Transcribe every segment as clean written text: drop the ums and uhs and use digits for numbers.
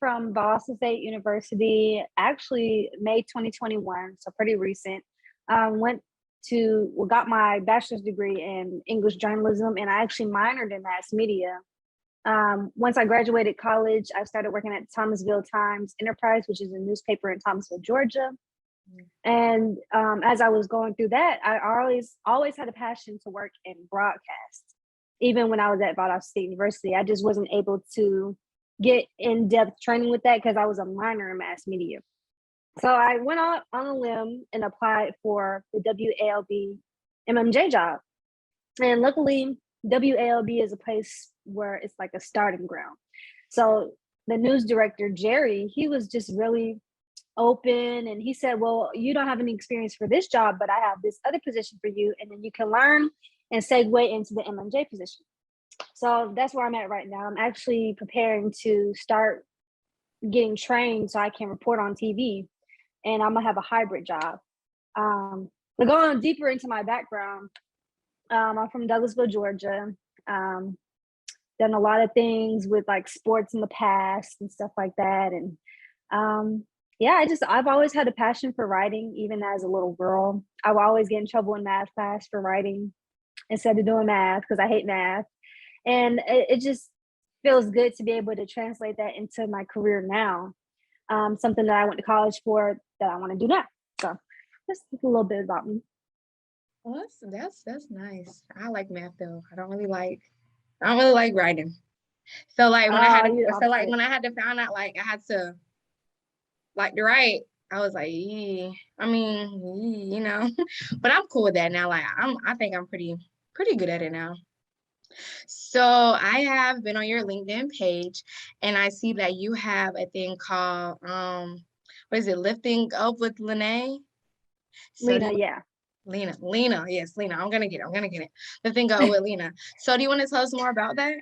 from Boston State University, actually May 2021, so pretty recent. Got my bachelor's degree in English journalism, and I actually minored in mass media. Once I graduated college, I started working at Thomasville Times Enterprise, which is a newspaper in Thomasville, Georgia. And as I was going through that, I always had a passion to work in broadcast. Even when I was at Boston State University, I just wasn't able to get in-depth training with that because I was a minor in mass media. So I went out on a limb and applied for the WALB MMJ job. And luckily, WALB is a place where it's like a starting ground. So the news director, Jerry, he was just really open, and he said, well, you don't have any experience for this job, but I have this other position for you, and then you can learn and segue into the MMJ position. So that's where I'm at right now. I'm actually preparing to start getting trained so I can report on TV, and I'm gonna have a hybrid job. But going deeper into my background, I'm from Douglasville, Georgia. Done a lot of things with like sports in the past and stuff like that. And I've always had a passion for writing, even as a little girl. I would always get in trouble in math class for writing instead of doing math because I hate math. And it just feels good to be able to translate that into my career now. Something that I went to college for that I want to do now. So that's a little bit about me. Well, that's nice. I like math though. I don't really like writing. So like when I had to find out like I had to like to write, I was like, but I'm cool with that now. Like I think I'm pretty good at it now. So I have been on your LinkedIn page and I see that you have a thing called what is it, Lifting Up with Lenah? Lenah, yeah. Lenah, yes, Lenah. I'm gonna get it. Lifting Up with Lenah. So do you want to tell us more about that?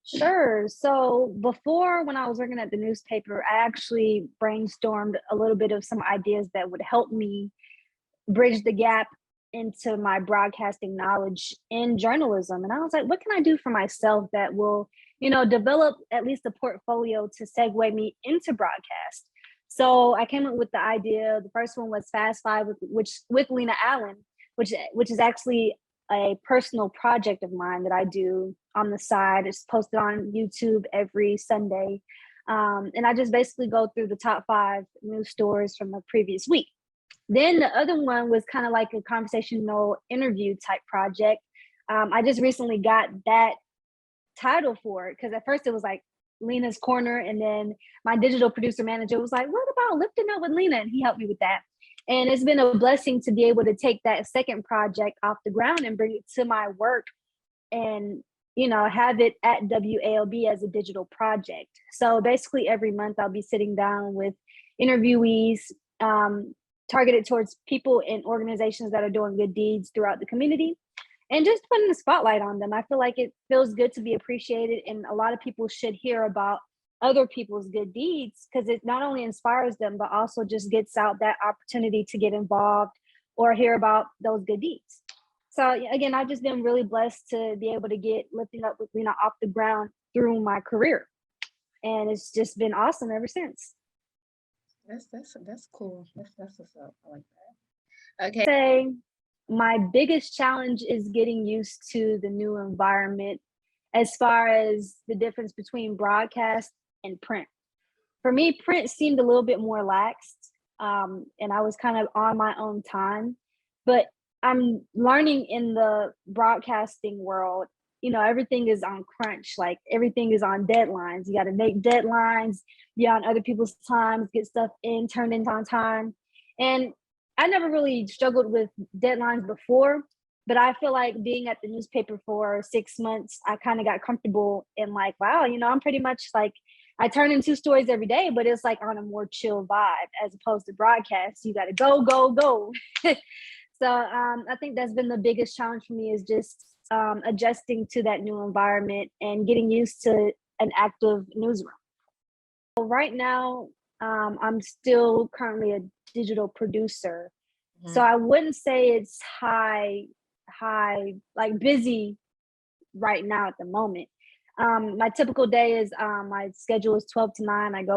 Sure. So before, when I was working at the newspaper, I actually brainstormed a little bit of some ideas that would help me bridge the gap into my broadcasting knowledge in journalism. And I was like, what can I do for myself that will, develop at least a portfolio to segue me into broadcast? So I came up with the idea. The first one was Fast Five, with Lenah Allen, which is actually a personal project of mine that I do on the side. It's posted on YouTube every Sunday. And I just basically go through the top 5 news stories from the previous week. Then the other one was kind of like a conversational interview type project. I just recently got that title for it because at first it was like Lenah's Corner, and then my digital producer manager was like, what about Lifting Up with Lenah? And he helped me with that. And it's been a blessing to be able to take that second project off the ground and bring it to my work and, have it at WALB as a digital project. So basically every month I'll be sitting down with interviewees targeted towards people and organizations that are doing good deeds throughout the community and just putting the spotlight on them. I feel like it feels good to be appreciated, and a lot of people should hear about other people's good deeds because it not only inspires them, but also just gets out that opportunity to get involved or hear about those good deeds. So again, I've just been really blessed to be able to get Lifting Up with Lenah off the ground through my career. And it's just been awesome ever since. That's cool. That's what's up. I like that. Okay. Say my biggest challenge is getting used to the new environment as far as the difference between broadcast and print. For me, print seemed a little bit more laxed, and I was kind of on my own time. But I'm learning in the broadcasting world, everything is on crunch. Like everything is on deadlines. You got to make deadlines, be on other people's times, get stuff turned in on time. And I never really struggled with deadlines before, but I feel like being at the newspaper for 6 months, I kind of got comfortable and like, wow, I'm pretty much like, I turn in 2 stories every day, but it's like on a more chill vibe as opposed to broadcast. You got to go, go, go. So I think that's been the biggest challenge for me is just adjusting to that new environment and getting used to an active newsroom. So right now, I'm still currently a digital producer. Mm-hmm. So I wouldn't say it's high, like busy right now at the moment. My typical day is my schedule is 12 to 9. I go